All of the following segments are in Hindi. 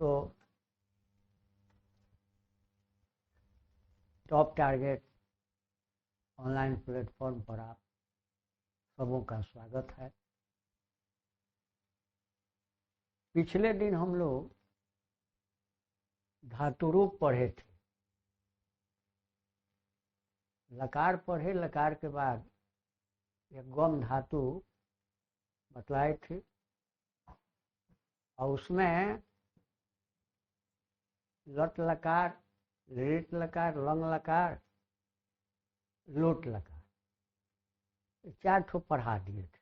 तो टॉप टारगेट ऑनलाइन प्लेटफॉर्म पर आप सबों का स्वागत है। पिछले दिन हम लोग धातु रूप पढ़े थे। लकार पढ़े, लकार के बाद एक गम धातु बतलाए थे और उसमें लट लकार, लिट लकार, लंग लकार, लोट लकार, ये 4 ठो पढ़ा दिए थे।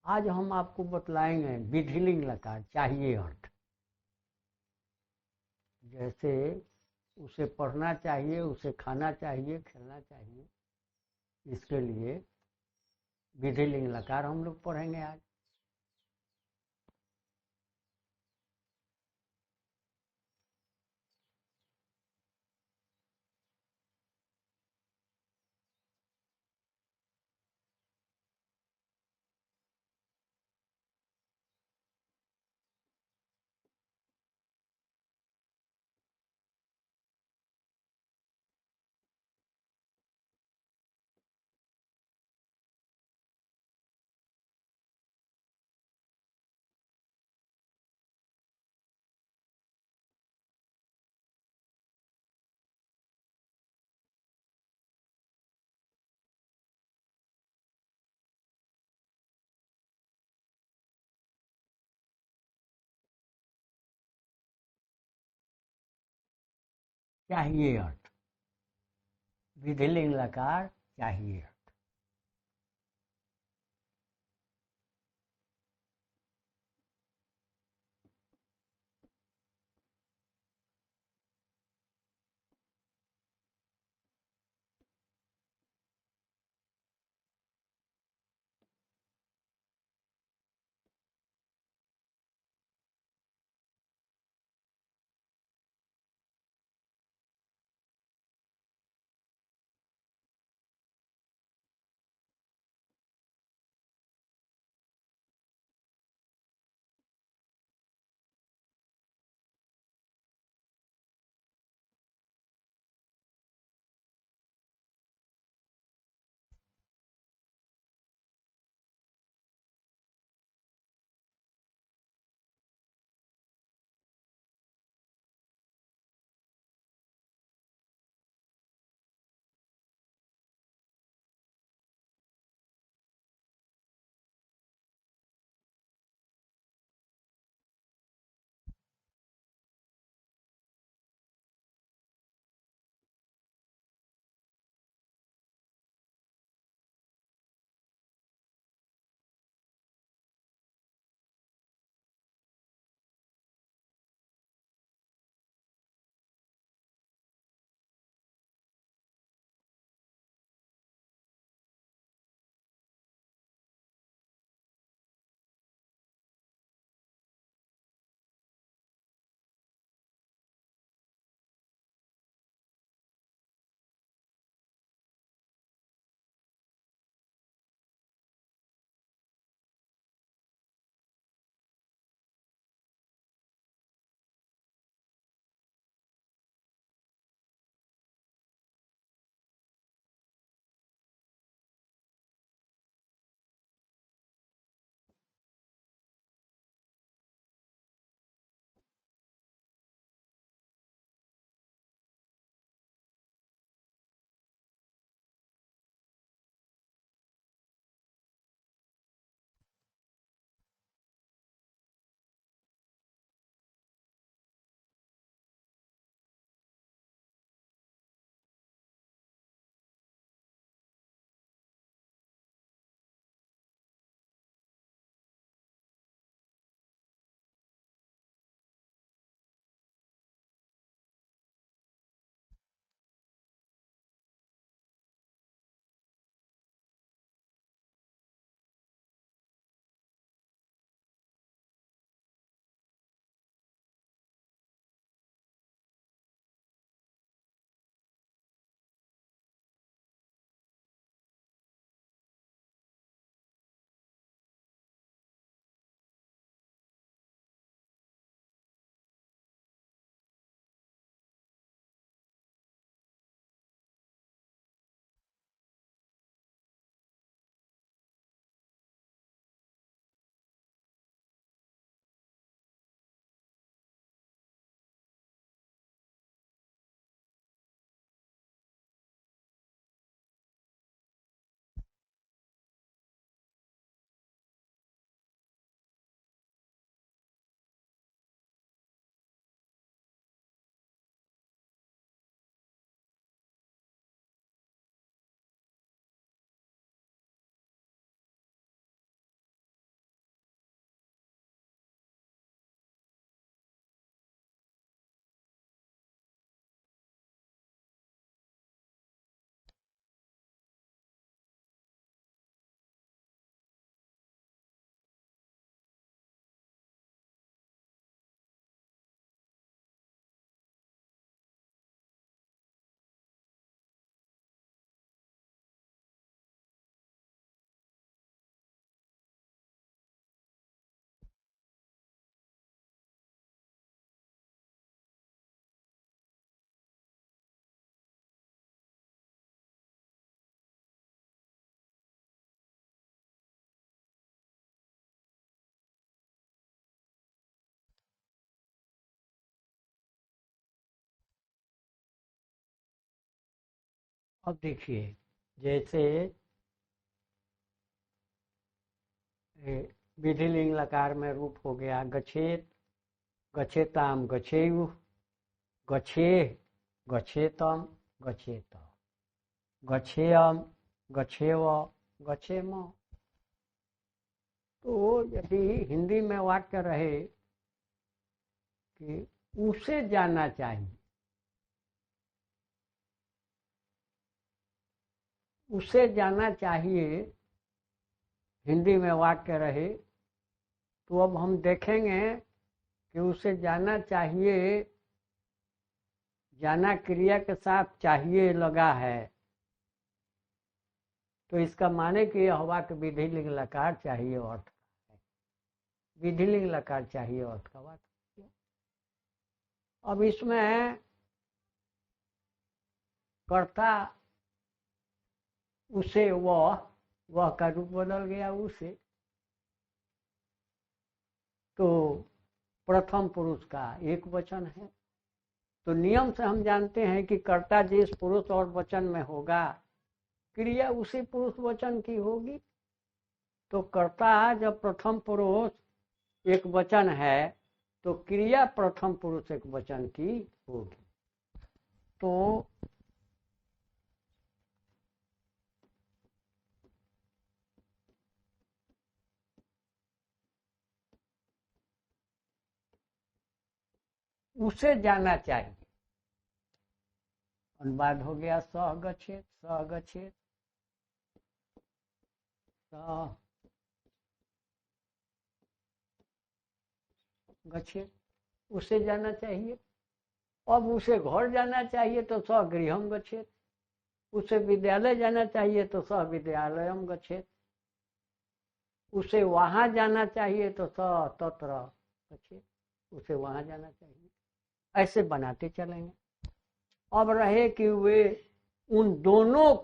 आज हम आपको बतलाएंगे विधिलिंग लकार चाहिए अर्थ, जैसे उसे पढ़ना चाहिए, उसे खाना चाहिए, खेलना चाहिए। इसके लिए विधिलिंग लकार हम लोग पढ़ेंगे आज। चाहिए अर्थ, विधिलिंग लकार चाहिए। अब देखिए, जैसे विधिलिंग लकार में रूप हो गया गच्छेत, गच्छेताम गच्छेयु, गच्छे, गच्छेतम, गच्छेत, गच्छेयम, गच्छेव, गच्छेम। तो यदि हिंदी में वाक्य रहे कि उसे जाना चाहिए, उसे जाना चाहिए, हिंदी में वाक्य रहे, तो अब हम देखेंगे कि उसे जाना चाहिए, जाना क्रिया के साथ चाहिए लगा है, तो इसका माने कि यह वाक्य विधिलिंग लकार चाहिए अर्थ का है, विधिलिंग लकार चाहिए अर्थ का वाक्य। अब इसमें कर्ता उसे, वह का रूप बदल गया उसे, तो प्रथम पुरुष का एक वचन है। तो नियम से हम जानते हैं कि कर्ता जिस पुरुष और वचन में होगा, क्रिया उसी पुरुष वचन की होगी। तो कर्ता जब प्रथम पुरुष एक वचन है, तो क्रिया प्रथम पुरुष एक वचन की होगी। तो उसे जाना चाहिए, अनुवाद हो गया सह गच्छेत, सह गच्छेत, सह गच्छेत, उसे जाना चाहिए। अब उसे घर जाना चाहिए तो सह गृहम गच्छेत, उसे विद्यालय जाना चाहिए तो सह विद्यालयम गच्छेत, उसे वहां जाना चाहिए तो सह तत्र गच्छेत, उसे वहां जाना चाहिए। ऐसे बनाते चलेंगे। अब रहे कि वे उन दोनों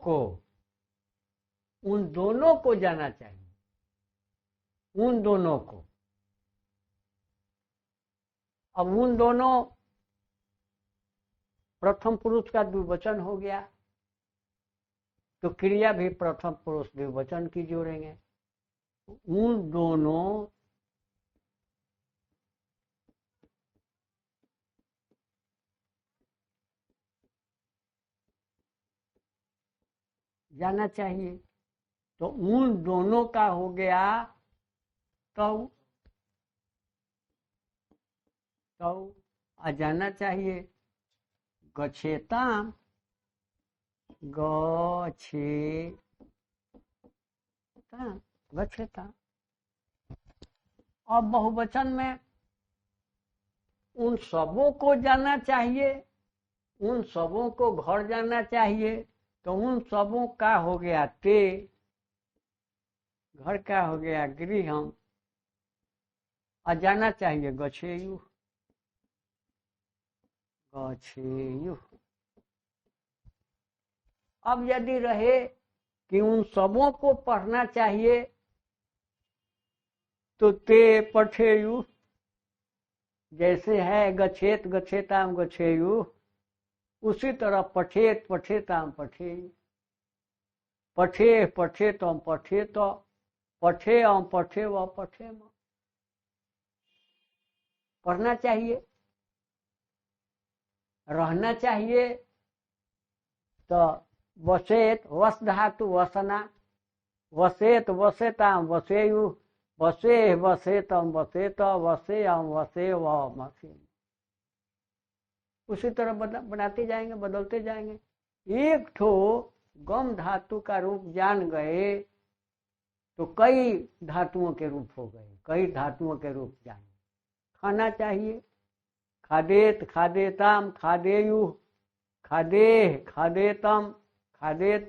को जाना चाहिए, उन दोनों को। अब उन दोनों प्रथम पुरुष का द्विवचन हो गया, तो क्रिया भी प्रथम पुरुष द्विवचन की जोड़ेंगे। उन दोनों जाना चाहिए, तो उन दोनों का हो गया तो आ जाना चाहिए गच्छेताम, गच्छेताम। अब बहुवचन में उन सबों को जाना चाहिए, उन सबों को घर जाना चाहिए, तो उन सबों का हो गया ते, घर का हो गया गृहम, और जाना चाहिए गच्छेयु, गच्छेयु। अब यदि रहे कि उन सबों को पढ़ना चाहिए, तो ते पठेयु, जैसे है गच्छेत गच्छेताम गच्छेयु, उसी तरह पठेत पठेताम पठेयु, पठे पठेतम पठेत, पठेयम पठेव पठेम। पढ़ना चाहिए, रहना चाहिए, तो वसेत, वस धातु वसना, वसेत वसेताम वसेयु, वसे वसेतम वसेत, वसेयम वसेव मसे। उसी तरह बनाते जाएंगे, बदलते जाएंगे। एक ठो गम धातु का रूप जान गए तो कई धातुओं के रूप हो गए, कई धातुओं के रूप जाने। खाना चाहिए, खादेत खादेताम खादेयु, खादेह खादेतम खादेत,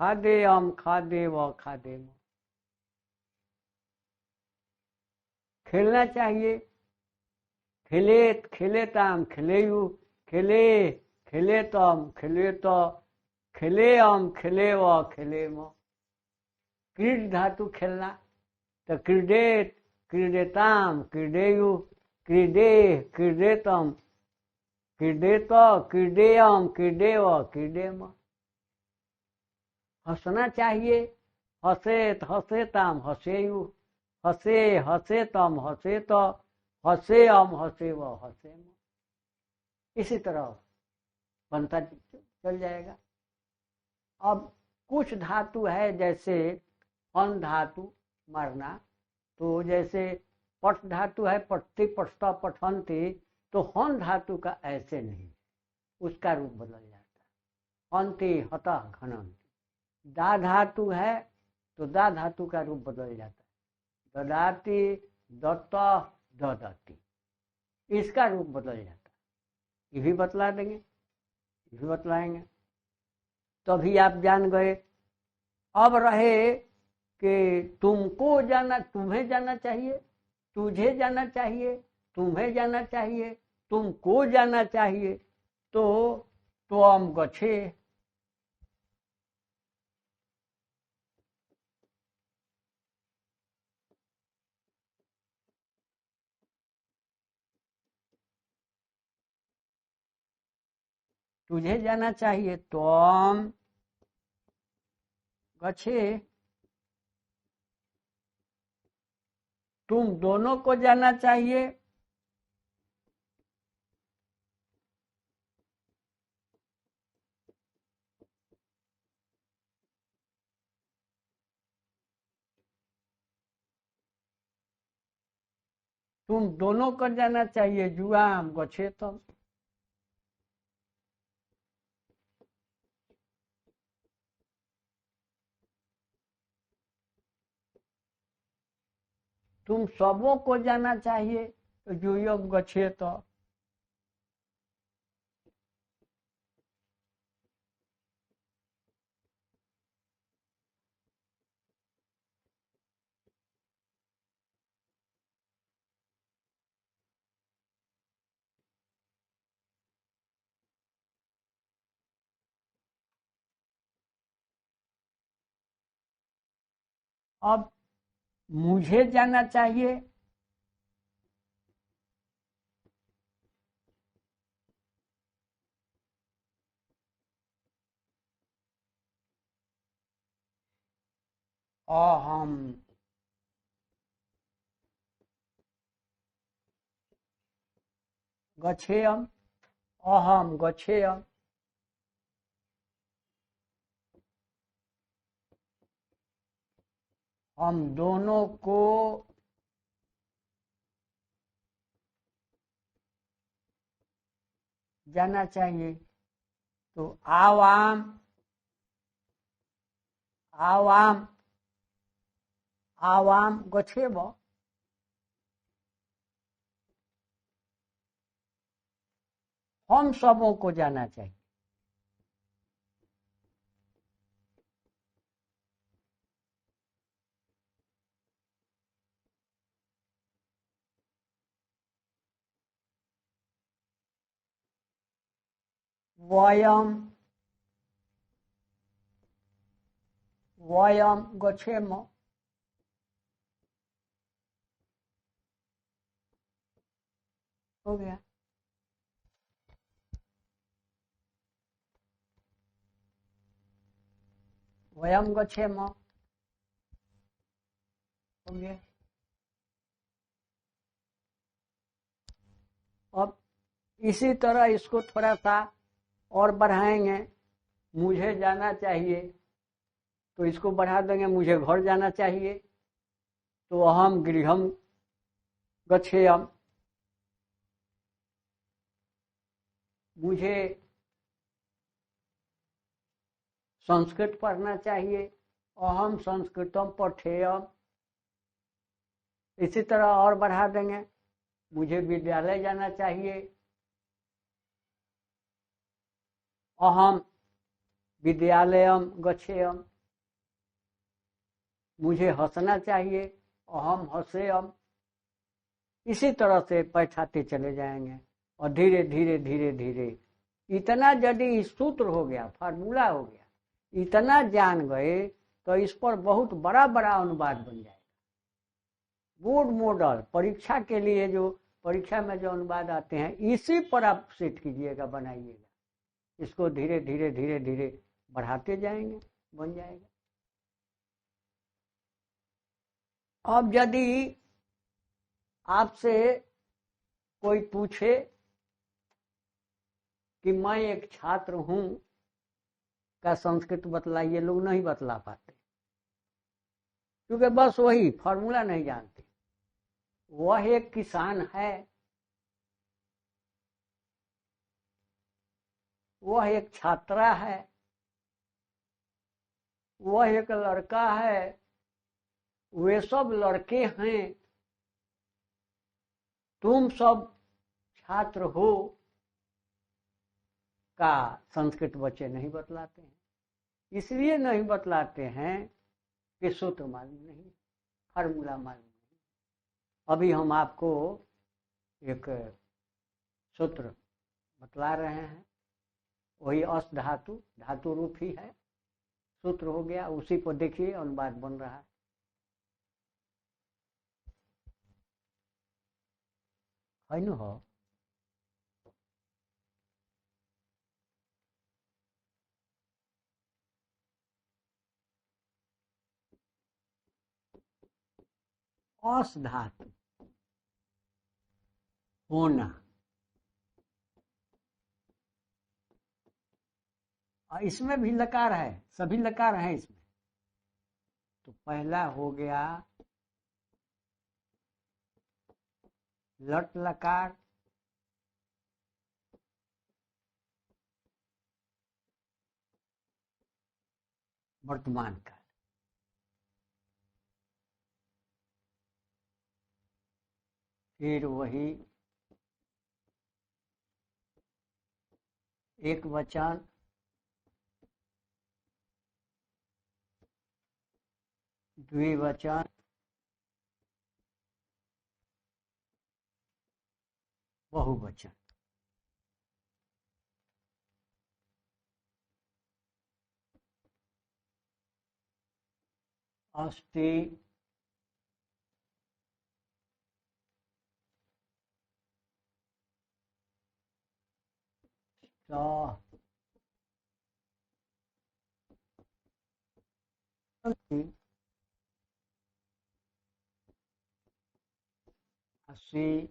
खादेयम खादेव खादेम। खेलना चाहिए, खेलेत खेलेताम खेलेयु, खेले खेलेतम खेलेत, खेलेयम खेलेव खेलेम। क्रीड धातु खेलना, तो क्रीडेत क्रीडेताम क्रीडेयु, क्रीडे क्रीडेतम क्रीडेत, क्रीडेयम क्रीडेव क्रीडेम। हंसना चाहिए। हसेत हसेताम हसेयु, हसे हसेतम हसेत, हसे अम हसे व हसे। इसी तरह बनता चल जाएगा। अब कुछ धातु है जैसे हन धातु मरना, तो जैसे पठ धातु है पठती पठता पठंती, तो हन धातु का ऐसे नहीं, उसका रूप बदल जाता है। हंती हता घनंती। दा धातु है तो दा धातु का रूप बदल जाता है। ददाती दत्ता ददती, इसका रूप बदल जाता है। ये भी बतला देंगे, ये भी बतलाएंगे। तभी आप जान गए। अब रहे कि तुमको जाना, तुम्हें जाना चाहिए, तुझे जाना चाहिए, तुम्हें जाना चाहिए, तुमको जाना चाहिए, तो त्वम गच्छे। तुझे जाना चाहिए त्वम गच्छे। तुम दोनों को जाना चाहिए, तुम दोनों को जाना चाहिए जुआम गच्छे। तुम सबों को जाना चाहिए तो जुयम गच्छे। अब मुझे जाना चाहिए, अहम गच्छेयम, अहम गच्छेयम। हम दोनों को जाना चाहिए। तो आवाम आवाम आवाम गच्छेव, हम सबों को जाना चाहिए। वयम वयम गच्छेम, हो गया। वयम गच्छेम, हो गया। अब इसी तरह इसको थोड़ा सा और बढ़ाएंगे। मुझे जाना चाहिए तो इसको बढ़ा देंगे, मुझे घर जाना चाहिए तो अहम गृहम गच्छेयम। मुझे संस्कृत पढ़ना चाहिए, अहम संस्कृतम पठेयम। इसी तरह और बढ़ा देंगे। मुझे विद्यालय जाना चाहिए, अहम विद्यालयम गच्छेयम। मुझे हंसना चाहिए, अहम हसेयम। इसी तरह से बैठाते चले जाएंगे और धीरे धीरे धीरे धीरे इतना यदि सूत्र हो गया, फार्मूला हो गया, इतना जान गए तो इस पर बहुत बड़ा बड़ा अनुवाद बन जाएगा। बोर्ड मॉडल परीक्षा के लिए, जो परीक्षा में जो अनुवाद आते हैं, इसी पर आप सेट कीजिएगा, बनाइएगा। इसको धीरे धीरे धीरे धीरे बढ़ाते जाएंगे। बन जाएगा। अब यदि आपसे कोई पूछे कि मैं एक छात्र हूं का संस्कृत बतलाइए, लोग नहीं बतला पाते, क्योंकि बस वही फॉर्मूला नहीं जानते। वह एक किसान है, वह एक छात्रा है, वह एक लड़का है, वे सब लड़के हैं, तुम सब छात्र हो का संस्कृत बच्चे नहीं बतलाते हैं। इसलिए नहीं बतलाते हैं कि सूत्र मालूम नहीं, फार्मूला मालूम नहीं। अभी हम आपको एक सूत्र बतला रहे हैं, वही अस धातु, धातु रूप ही है, सूत्र हो गया, उसी को देखिए अनुवाद बन रहा है। न हो अस धातु होना, और इसमें भी लकार है, सभी लकार हैं इसमें। तो पहला हो गया लट लकार, वर्तमान काल। फिर वही एक वचन, द्विवचन, बहुवचन। अस्ति, अस्सी,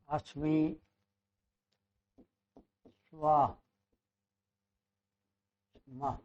अस्मि, स्व, स्म।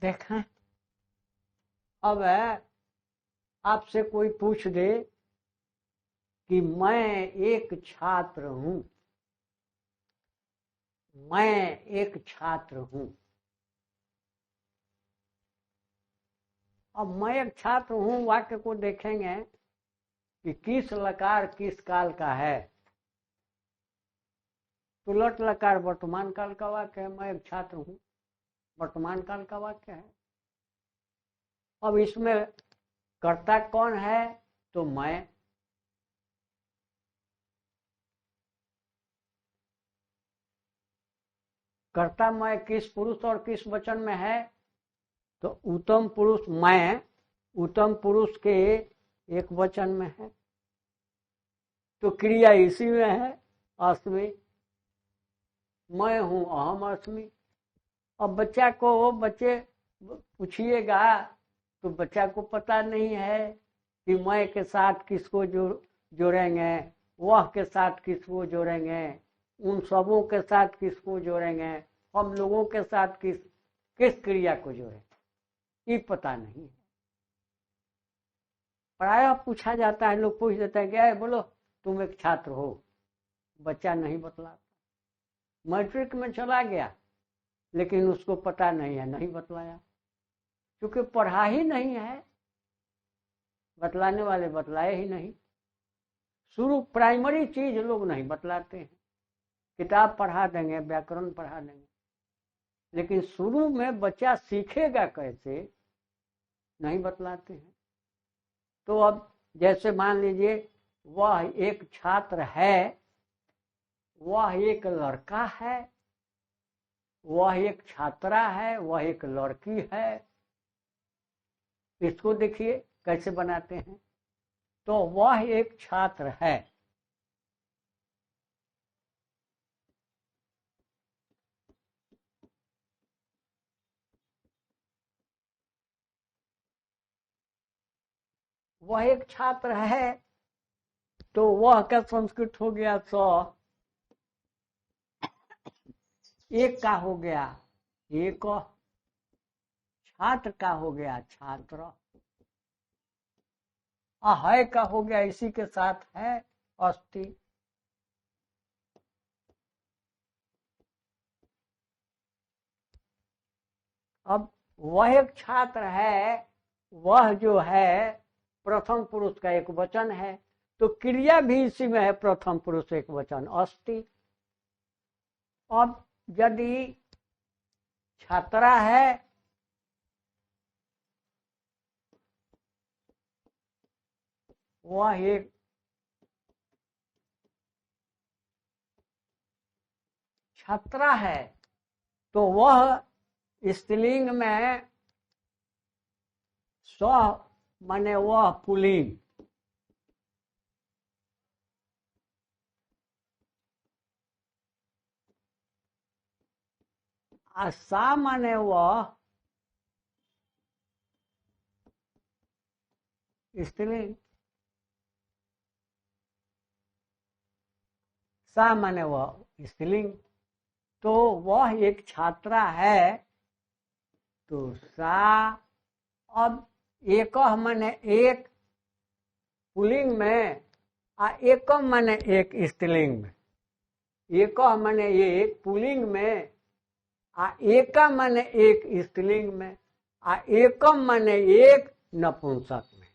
देखें, अब आपसे कोई पूछ दे कि मैं एक छात्र हूं, मैं एक छात्र हूं। अब मैं एक छात्र हूं वाक्य को देखेंगे कि किस लकार किस काल का है। तो लट लकार वर्तमान काल का वाक्य है, मैं एक छात्र हूं वर्तमान काल का वाक्य है। अब इसमें कर्ता कौन है? तो मैं। कर्ता मैं किस पुरुष और किस वचन में है? तो उत्तम पुरुष मैं उत्तम पुरुष के एक वचन में है। तो क्रिया इसी में है, अस्मि। मैं हूं अहम अस्मि। अब बच्चे पूछिएगा तो बच्चा को पता नहीं है कि मैं के साथ किसको जोड़ेंगे, वह के साथ किसको जोड़ेंगे, उन सबों के साथ किसको जोड़ेंगे, हम लोगों के साथ किस क्रिया को जोड़ेंगे, ये पता नहीं है। प्रायः पूछा जाता है, लोग पूछ देते हैं क्या बोलो तुम एक छात्र हो, बच्चा नहीं बतलाता। मैट्रिक में चला गया लेकिन उसको पता नहीं है, नहीं बतलाया, क्योंकि पढ़ा ही नहीं है, बतलाने वाले बतलाए ही नहीं। शुरू प्राइमरी चीज लोग नहीं बतलाते हैं। किताब पढ़ा देंगे, व्याकरण पढ़ा देंगे, लेकिन शुरू में बच्चा सीखेगा कैसे, नहीं बतलाते हैं। तो अब जैसे मान लीजिए वह एक छात्र है, वह एक लड़का है, वह एक छात्रा है, वह एक लड़की है। इसको देखिए कैसे बनाते हैं। तो वह एक छात्र है, वह एक छात्र है, तो वह का संस्कृत हो गया स, एक का हो गया एक, छात्र का हो गया छात्र, है का हो गया इसी के साथ है अस्ति। अब वह एक छात्र है, वह जो है प्रथम पुरुष का एक वचन है, तो क्रिया भी इसी में है, प्रथम पुरुष एक वचन अस्ति। अब यदि छात्रा है, वह एक छात्रा है, तो वह स्त्रीलिंग में स्व माने वह पुल्लिंग, सा माने वह स्त्रीलिंग, सा माने वह स्त्रीलिंग। तो वह एक छात्रा है, तो सा। अब एक माने एक पुल्लिंग में, एकम माने एक स्त्रीलिंग में, एक माने एक पुल्लिंग में, एका माने एक स्त्रीलिंग में, एकम माने एक नपुंसक में।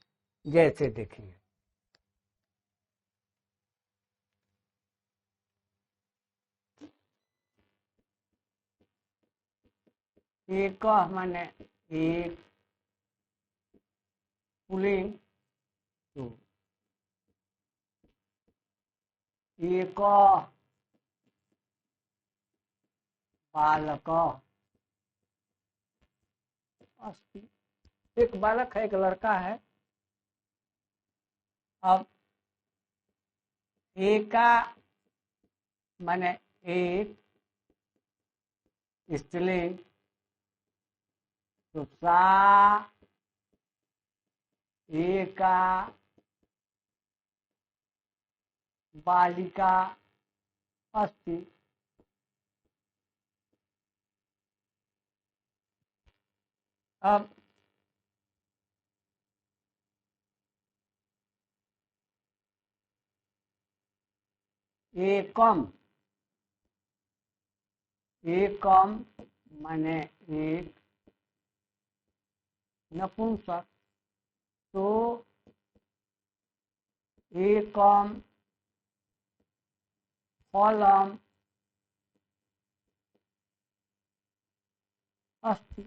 जैसे देखिए एक माने एक पुल्लिंग, तो एक बालक अस्ति। एक बालक है, एक लड़का है। अब एका माने एक स्त्रीलिंग, तो सा एका बालिका अस्ति। अब एकम, एकम माने एक, नपुंसक, तो एकम फलम अस्ति,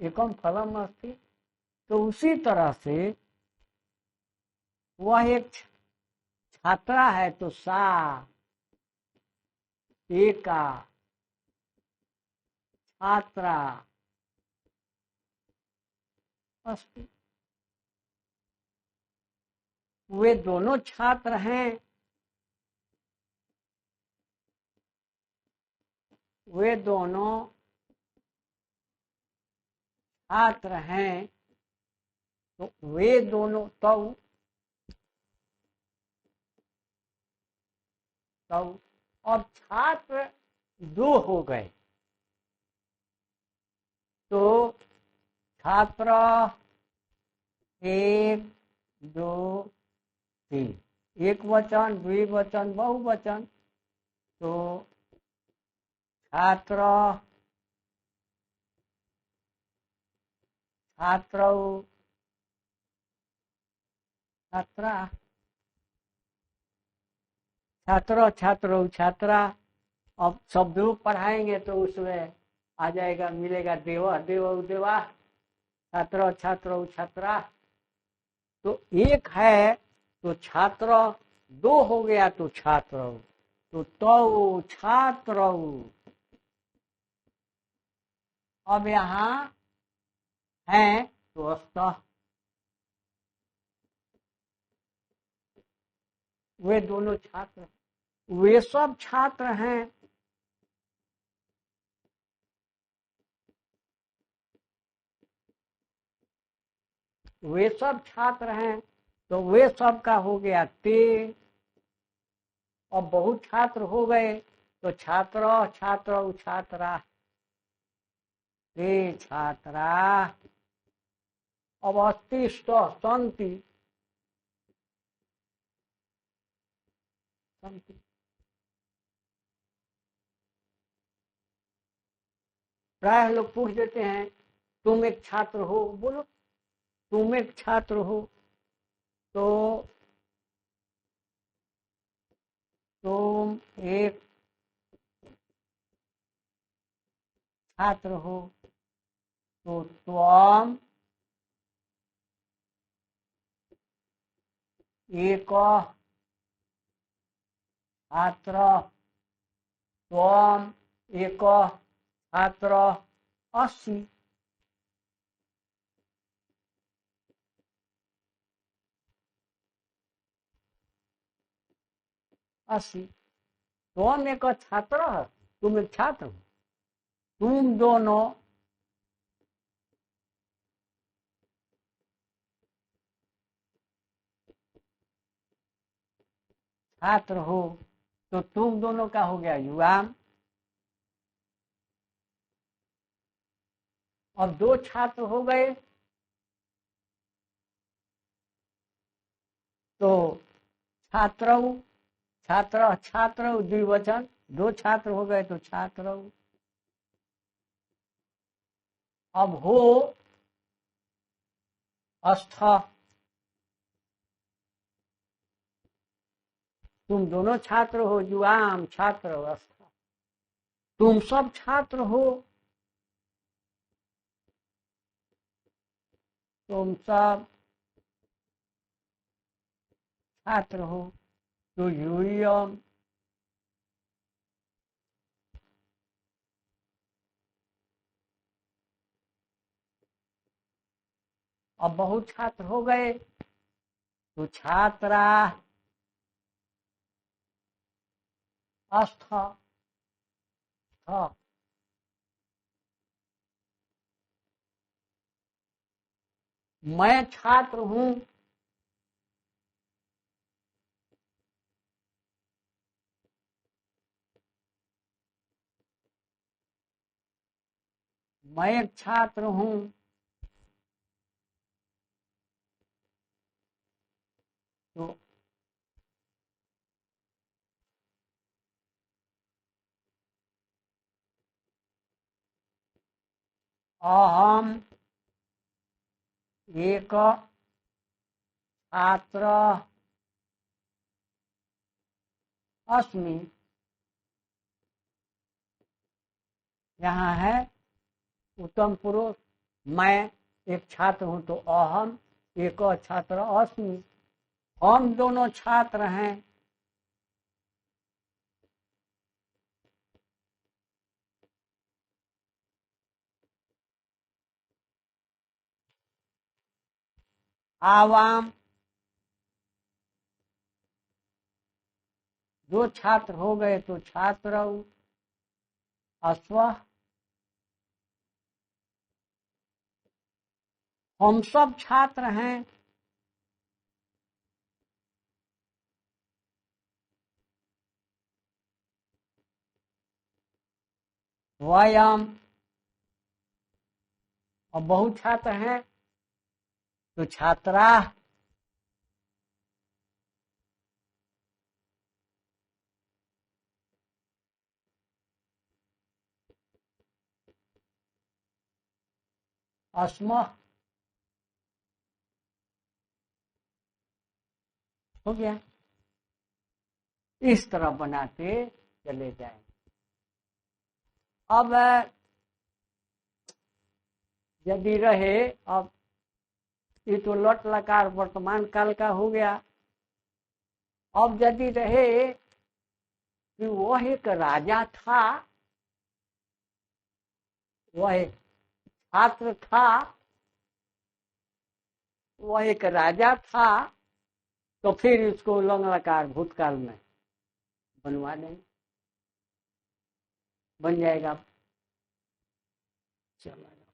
एकम फलम अस्ति। तो उसी तरह से वह एक छात्रा है, तो सा एका छात्रा अस्ति। वे दोनों छात्र हैं, वे दोनों छात्र हैं, तो वे दोनों तब तब अब छात्र दो हो गए, तो छात्र एक दो तीन, एक वचन द्विवचन बहुवचन, तो छात्र छात्रौ छात्रा, छात्र छात्रौ छात्रा। अब शब्द रूप पढ़ाएंगे तो उसमें आ जाएगा, मिलेगा देव देव देवा, छात्र छात्रौ छात्रा। तो एक है तो छात्र, दो हो गया तो छात्र, तो छात्र। अब यहाँ है तो अस्तः, वे दोनों छात्र, वे सब छात्र हैं, वे सब छात्र हैं, तो वे सब का हो गया ते। अब बहुत छात्र हो गए तो छात्र छात्र छात्रा, ते छात्रा। अब अस्ति संति, प्राय लोग पूछ देते हैं तुम एक छात्र हो, बोलो तुम एक छात्र हो, तो तुम एक छात्र हो, तो त्वम एक छात्र, त्वम एक छात्र अस्ति। अस्ति, त्वम एक छात्र, तुम एक छात्र हो, तुम दोनों छात्र हो, तो तुम दोनों का हो गया युवाम। अब दो छात्र हो गए तो छात्र छात्र छात्र द्विवचन, दो छात्र हो गए तो छात्र। अब हो अस्थ, तुम दोनों छात्र हो, युवाम छात्र अस्थ, तुम सब छात्र हो, तुम सब छात्र हो, तो यूयम। अब बहुत छात्र हो गए तो छात्रा अस्थ, मैं छात्र हूं, मैं एक छात्र हूं, तो अहम एक छात्र अस्मि। यहाँ है उत्तम पुरुष, मैं एक छात्र हूं, तो अहम एक छात्र अस्मि, हम दोनों छात्र हैं। आवाम, दो छात्र हो गए तो छात्र। अश्व, हम सब छात्र हैं। वयम, और बहुत छात्र हैं तो छात्रा। अस्म, हो गया। इस तरह बनाते चले जाएं। अब यदि रहे, अब ये तो लट लकार वर्तमान काल का हो गया। अब यदि रहे कि वह एक राजा था, वह एक छात्र था, वह एक राजा था, तो फिर इसको लंग लकार भूतकाल में बनवा देंगे, बन जाएगा। चलो।